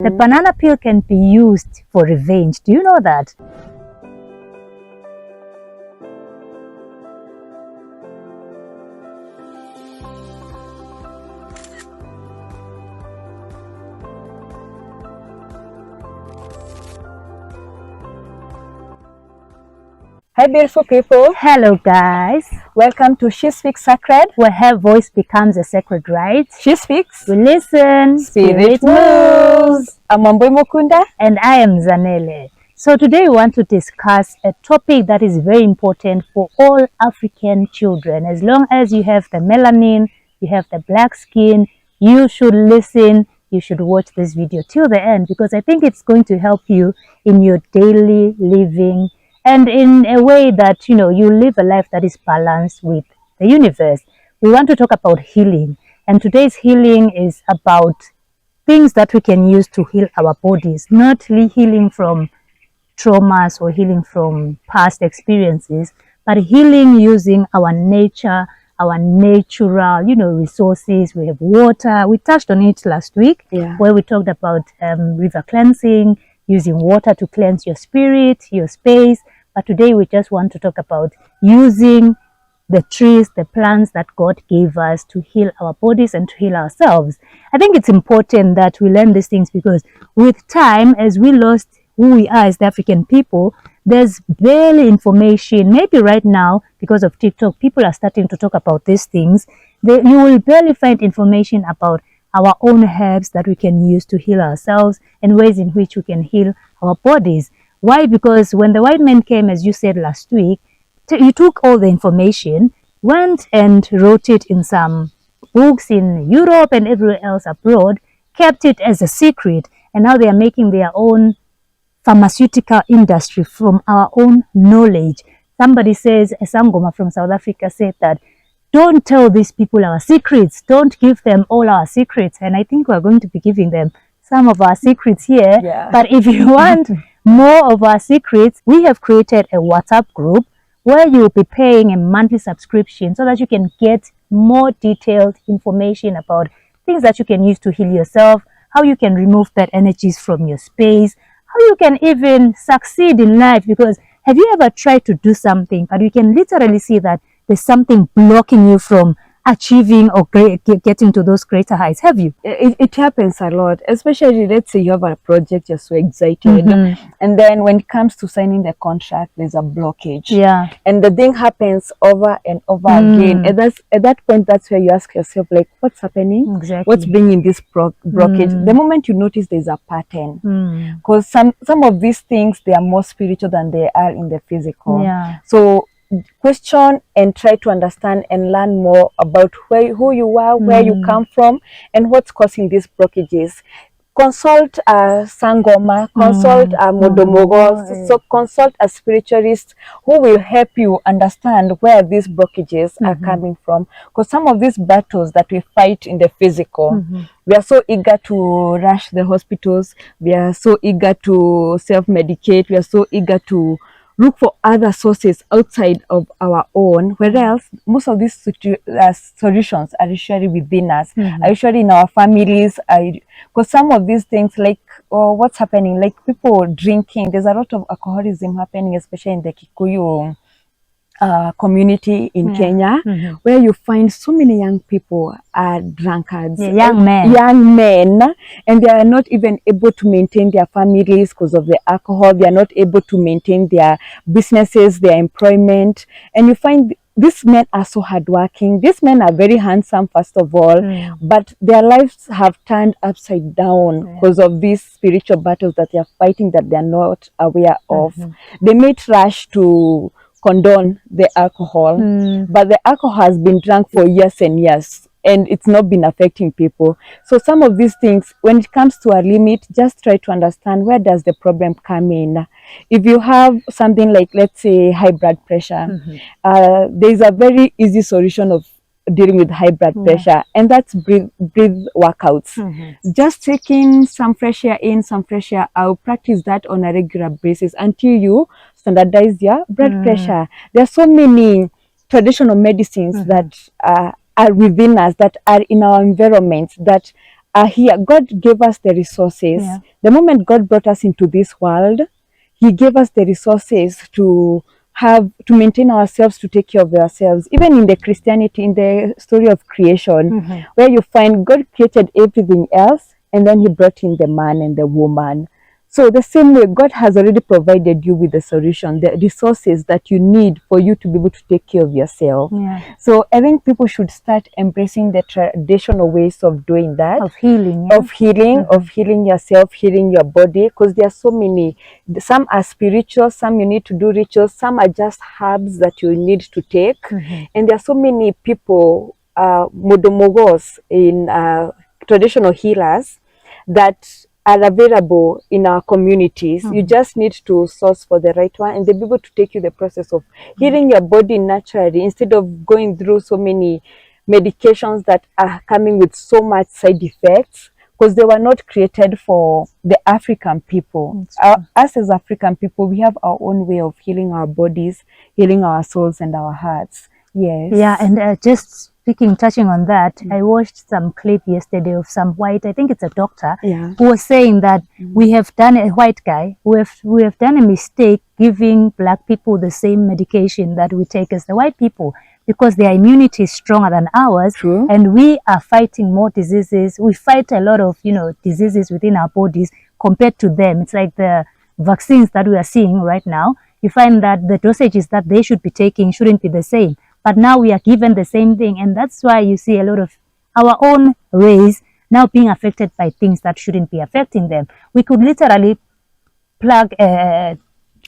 The banana peel can be used for revenge. Do you know that? Hi beautiful people. Hello guys. Welcome to She Speaks Sacred, where her voice becomes a sacred right. She speaks. We listen. Spirit moves. I'm Amboi Mukunda. And I am Zanele. So today we want to discuss a topic that is very important for all African children. As long as you have the melanin, you have the black skin, you should listen. You should watch this video till the end, because I think it's going to help you in your daily living and in a way that, you live a life that is balanced with the universe. We want to talk about healing. And today's healing is about things that we can use to heal our bodies, not healing from traumas or healing from past experiences, but healing using our nature, our natural, resources. We have water. We touched on it last week, where we talked about river cleansing, using water to cleanse your spirit, your space. But today we just want to talk about using the trees, the plants that God gave us to heal our bodies and to heal ourselves. I think it's important that we learn these things, because with time, as we lost who we are as the African people, there's barely information. Maybe right now, because of TikTok, people are starting to talk about these things. You will barely find information about our own herbs that we can use to heal ourselves and ways in which we can heal our bodies. Why? Because when the white man came, as you said last week, he took all the information, went and wrote it in some books in Europe and everywhere else abroad, kept it as a secret, and now they are making their own pharmaceutical industry from our own knowledge. Somebody says, a Sangoma from South Africa said that, don't tell these people our secrets, don't give them all our secrets. And I think we're going to be giving them some of our secrets here. But if you want more of our secrets, we have created a WhatsApp group where you'll be paying a monthly subscription so that you can get more detailed information about things that you can use to heal yourself, how you can remove bad energies from your space, how you can even succeed in life. Because have you ever tried to do something, but you can literally see that there's something blocking you from achieving or getting to those greater heights? Have you? It happens a lot, especially let's say you have a project, you're so excited, and then when it comes to signing the contract, there's a blockage. And the thing happens over and over again. And at that point, that's where you ask yourself, like, what's happening? Exactly. What's bringing this blockage? The moment you notice there's a pattern, because some of these things, they are more spiritual than they are in the physical. So question and try to understand and learn more about who you are, where you come from, and what's causing these blockages. Consult a Sangoma, consult a Modomogos, so consult a spiritualist who will help you understand where these blockages are coming from. Because some of these battles that we fight in the physical, we are so eager to rush the hospitals, we are so eager to self-medicate, we are so eager to look for other sources outside of our own, whereas most of these solutions are usually within us, are usually in our families. Because some of these things, like what's happening, like people drinking, there's a lot of alcoholism happening, especially in the Kikuyu community in Kenya, where you find so many young people are drunkards, young men, and they are not even able to maintain their families because of the alcohol. They are not able to maintain their businesses, their employment, and you find these men are so hardworking. These men are very handsome, first of all, but their lives have turned upside down because of these spiritual battles that they are fighting that they are not aware of. They may rush to condone the alcohol, but the alcohol has been drunk for years and years, and it's not been affecting people. So some of these things, when it comes to a limit, just try to understand, where does the problem come in. If you have something like, let's say, high blood pressure, there is a very easy solution of dealing with high blood pressure, and that's breathe workouts. Just taking some fresh air in, some fresh air out. Practice that on a regular basis until you standardize your blood pressure. There are so many traditional medicines that are within us, that are in our environment, that are here. God gave us the resources. Yeah. The moment God brought us into this world, He gave us the resources to maintain ourselves, to take care of ourselves. Even in the Christianity, in the story of creation, where you find God created everything else, and then He brought in the man and the woman. So the same way, God has already provided you with the solution, the resources that you need for you to be able to take care of yourself. Yeah. So I think people should start embracing the traditional ways of doing that. Of healing. Yeah? Of healing yourself, healing your body, because there are so many. Some are spiritual, some you need to do rituals, some are just herbs that you need to take. And there are so many people, modomogos in traditional healers that are available in our communities. You just need to source for the right one, and they'll be able to take you the process of healing your body naturally, instead of going through so many medications that are coming with so much side effects, because they were not created for the African people. Us as African people, we have our own way of healing our bodies, healing our souls and our hearts. Yes. Yeah, and just touching on that, I watched some clip yesterday of some white, I think it's a doctor, who was saying that we have done, a white guy, we have done a mistake giving black people the same medication that we take as the white people, because their immunity is stronger than ours. True. And we are fighting more diseases. We fight a lot of, diseases within our bodies compared to them. It's like the vaccines that we are seeing right now. You find that the dosages that they should be taking shouldn't be the same. But now we are given the same thing, and that's why you see a lot of our own race now being affected by things that shouldn't be affecting them. We could literally plug a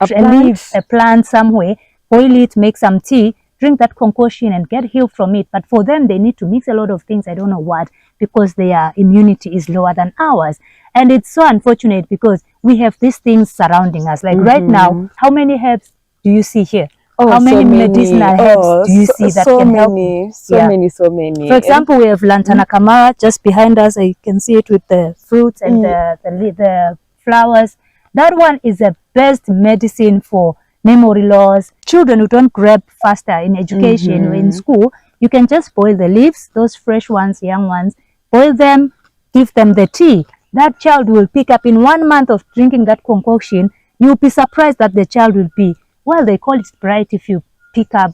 leaf, a plant somewhere, boil it, make some tea, drink that concoction and get healed from it. But for them, they need to mix a lot of things, I don't know what, because their immunity is lower than ours. And it's so unfortunate because we have these things surrounding us. Like right now, how many herbs do you see here? Oh, how many medicinal herbs do you see that can help? So many. For example, we have lantana camara just behind us. You can see it with the fruits and the flowers. That one is the best medicine for memory loss. Children who don't grab faster in education or in school, you can just boil the leaves, those fresh ones, young ones, boil them, give them the tea. That child will pick up in 1 month of drinking that concoction. You'll be surprised that the child will be, well, they call it bright if you pick up,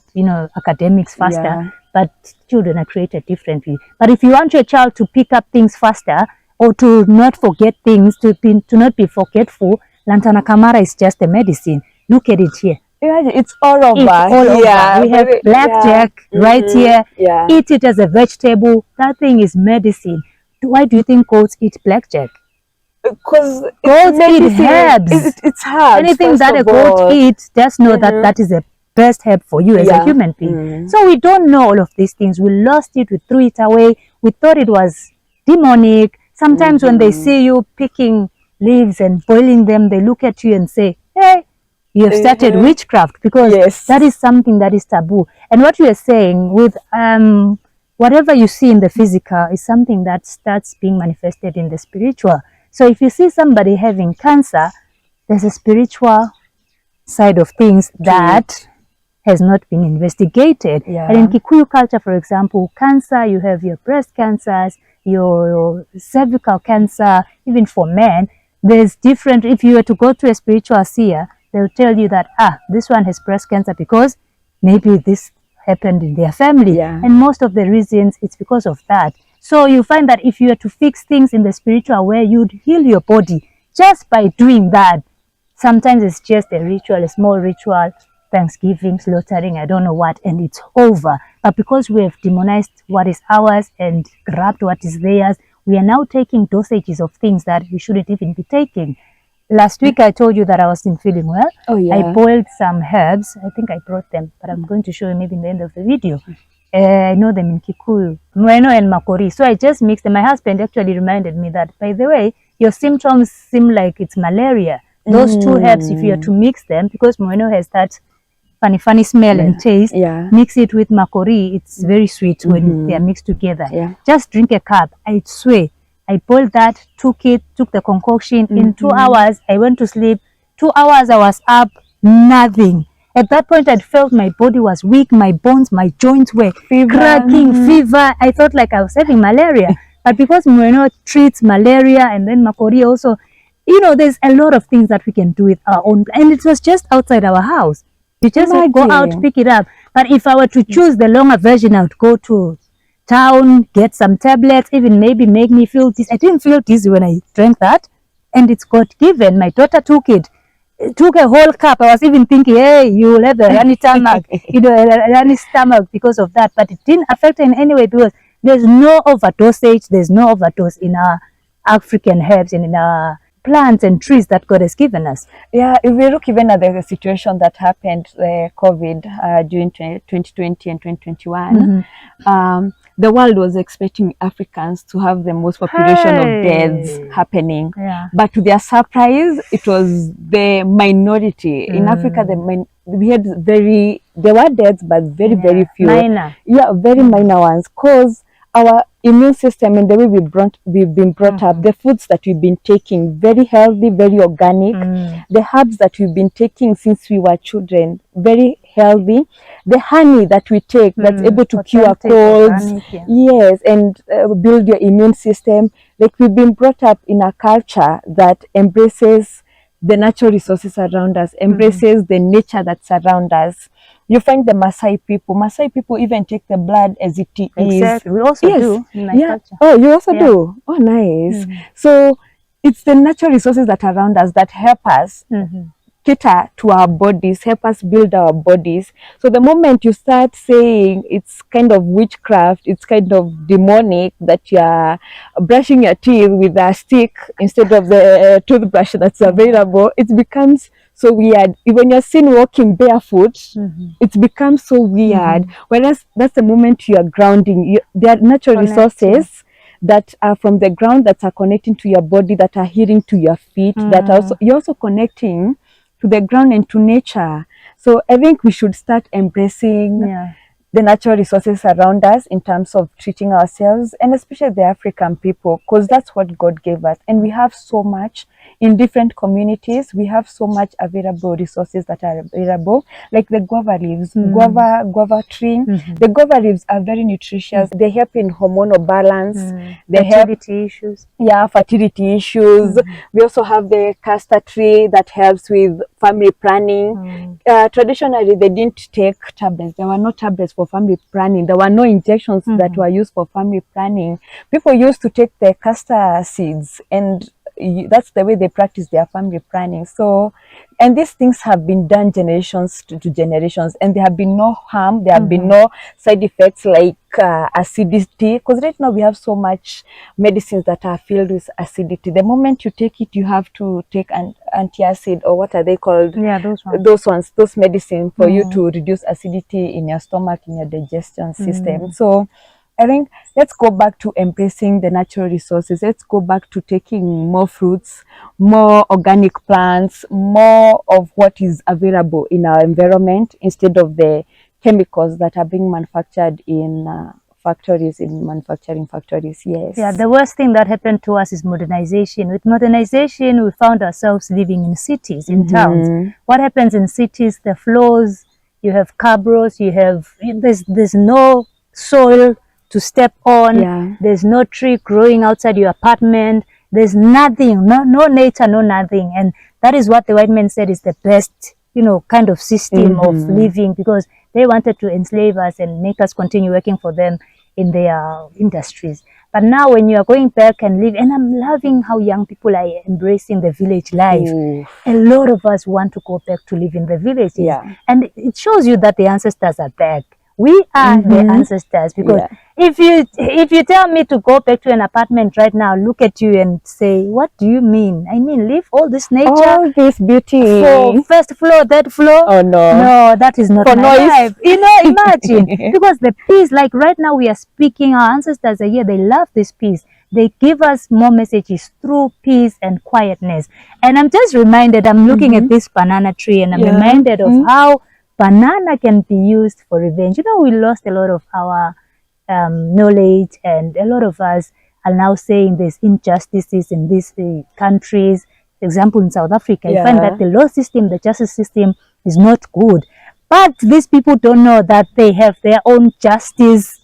academics faster, but children are created differently. But if you want your child to pick up things faster or to not forget things, to not be forgetful, lantana camara is just a medicine. Look at it here. It's all over. We have blackjack right here. Eat it as a vegetable. That thing is medicine. Why do you think goats eat blackjack? Because goats eat herbs. It's herbs. Anything that a goat eats, just know that is the best herb for you as a human being. So we don't know all of these things. We lost it. We threw it away. We thought it was demonic. Sometimes when they see you picking leaves and boiling them, they look at you and say, hey, you have started witchcraft, because that is something that is taboo. And what you are saying with whatever you see in the physical is something that starts being manifested in the spiritual. So if you see somebody having cancer, there's a spiritual side of things that has not been investigated. And in Kikuyu culture, for example, cancer, you have your breast cancers, your cervical cancer, even for men, there's different. If you were to go to a spiritual seer, they'll tell you that, this one has breast cancer because maybe this happened in their family. And most of the reasons, it's because of that. So you find that if you were to fix things in the spiritual way, you'd heal your body just by doing that. Sometimes it's just a ritual, a small ritual, Thanksgiving, slaughtering, I don't know what, and it's over. But because we have demonized what is ours and grabbed what is theirs, we are now taking dosages of things that we shouldn't even be taking. Last week, I told you that I wasn't feeling well. I boiled some herbs. I think I brought them, but I'm going to show you maybe in the end of the video. I know them in Kikuyu, Mweno and Makori. So I just mixed them. My husband actually reminded me that, by the way, your symptoms seem like it's malaria. Those two herbs, if you are to mix them, because Mweno has that funny smell and taste, mix it with Makori. It's very sweet when they are mixed together. Just drink a cup. I swear. I boiled that, took the concoction. In 2 hours, I went to sleep. 2 hours, I was up, nothing. At that point, I felt my body was weak, my bones, my joints were cracking, fever. I felt like I was having malaria. But because Moreno treats malaria and then Makori also, there's a lot of things that we can do with our own. And it was just outside our house. You just go out, pick it up. But if I were to choose the longer version, I would go to town, get some tablets, even maybe make me feel dizzy. I didn't feel dizzy when I drank that. And it's God given. My daughter took it. Took a whole cup. I was even thinking, hey, you will have a runny stomach, a runny stomach because of that. But it didn't affect her in any way because there's no overdosage, there's no overdose in our African herbs and in our plants and trees that God has given us. Yeah, if we look even at the situation that happened, COVID during 2020 and 2021, the world was expecting Africans to have the most population of deaths happening. But to their surprise, it was the minority. In Africa, we had there were deaths, but very few. Minor. Yeah, very minor ones. Because our immune system and the way we've been brought up, the foods that we've been taking, very healthy, very organic. The herbs that we've been taking since we were children, very healthy. The honey that we take that's able to cure colds, yes, and build your immune system. Like we've been brought up in a culture that embraces the natural resources around us, embraces the nature that's around us. You find the Maasai people even take the blood as it is. Exactly. We also do in my culture. Oh, you also do? Oh, nice. So it's the natural resources that are around us that help us cater to our bodies, help us build our bodies. So the moment you start saying it's kind of witchcraft, it's kind of demonic that you're brushing your teeth with a stick instead of the toothbrush that's available, it becomes so weird. When you're seen walking barefoot, it becomes so weird. Whereas that's the moment you are grounding. There are natural resources that are from the ground that are connecting to your body, that are healing to your feet, that also you're also connecting to the ground and to nature. So I think we should start embracing the natural resources around us in terms of treating ourselves, and especially the African people, because that's what God gave us. And we have so much in different communities. We have so much available resources that are available, like the guava leaves, guava tree. The guava leaves are very nutritious. They help in hormonal balance. They fertility issues. Yeah, fertility issues. We also have the castor tree that helps with family planning. Traditionally, they didn't take tablets. There were no tablets for family planning. There were no injections that were used for family planning. People used to take the castor seeds, and that's the way they practice their family planning. So, and these things have been done generations to generations, and there have been no harm, there have been no side effects like acidity, because right now we have so much medicines that are filled with acidity. The moment you take it, you have to take an antacid, or what are they called? Yeah, those ones. Those medicines for you to reduce acidity in your stomach, in your digestion system. So I think let's go back to embracing the natural resources. Let's go back to taking more fruits, more organic plants, more of what is available in our environment instead of the chemicals that are being manufactured in manufacturing factories. Yes. Yeah, the worst thing that happened to us is modernization. With modernization, we found ourselves living in cities, in towns. What happens in cities, the floors, you have cabros, there's no soil to step on, there's no tree growing outside your apartment, there's nothing, no nature, no nothing. And that is what the white man said is the best, kind of system of living, because they wanted to enslave us and make us continue working for them in their industries. But now when you are going back and live, and I'm loving how young people are embracing the village life. A lot of us want to go back to live in the villages. And it shows you that the ancestors are back. We are the ancestors, because if you tell me to go back to an apartment right now, look at you and say, what do you mean? I mean, leave all this nature, all this beauty for first floor, third floor. Oh no, that is not for my noise. life. Imagine. Because the peace, like right now we are speaking, our ancestors are here, they love this peace. They give us more messages through peace and quietness. And I'm just reminded, I'm looking at this banana tree, and I'm reminded of how banana can be used for revenge. We lost a lot of our knowledge, and a lot of us are now saying there's injustices in these countries. For example, in South Africa, you find that the law system, the justice system is not good. But these people don't know that they have their own justice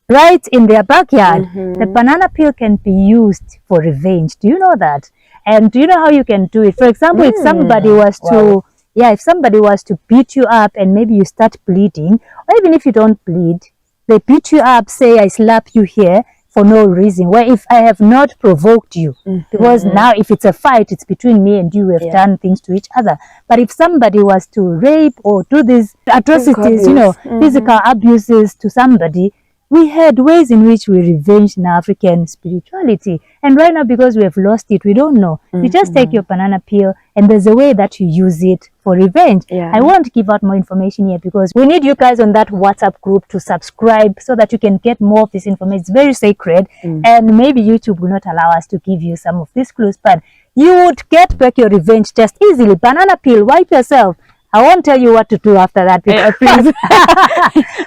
right in their backyard. The banana peel can be used for revenge. Do you know that? And do you know how you can do it? For example, if somebody was to, if somebody was to beat you up and maybe you start bleeding, or even if you don't bleed, they beat you up, say I slap you here for no reason, where if I have not provoked you, because now if it's a fight, it's between me and you, we have done things to each other. But if somebody was to rape or do these atrocities, you know, physical abuses to somebody, we had ways in which we revenge in African spirituality. And right now, because we have lost it, we don't know. You just take your banana peel and there's a way that you use it for revenge. I won't give out more information here because we need you guys on that WhatsApp group to subscribe so that you can get more of this information. It's very sacred, and maybe YouTube will not allow us to give you some of these clues, but you would get back your revenge just easily. Banana peel, wipe yourself. I won't tell you what to do after that because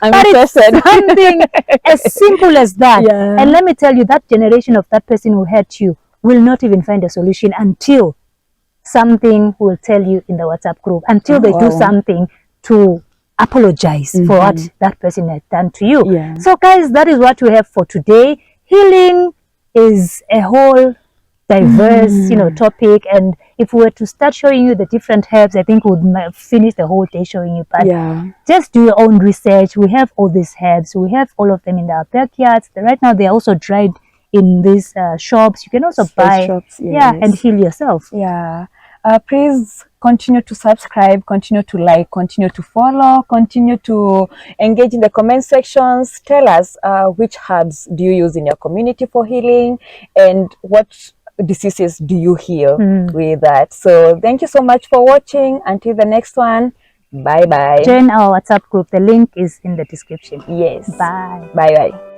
I'm but interested. It's something as simple as that. And let me tell you, that generation of that person who hurt you will not even find a solution until something will tell you in the WhatsApp group, until they do something to apologize for what that person had done to you. So guys, that is what we have for today. Healing is a whole diverse topic, and if we were to start showing you the different herbs, I think we would finish the whole day showing you. But just do your own research. We have all these herbs, we have all of them in our backyards. Right now they're also dried in these shops. You can also buy and heal yourself. Please continue to subscribe, continue to like, continue to follow, continue to engage in the comment sections. Tell us which herbs do you use in your community for healing, and what diseases do you heal with that. So thank you so much for watching. Until the next one, bye bye. Join our WhatsApp group. The link is in the description. Yes. Bye. Bye bye.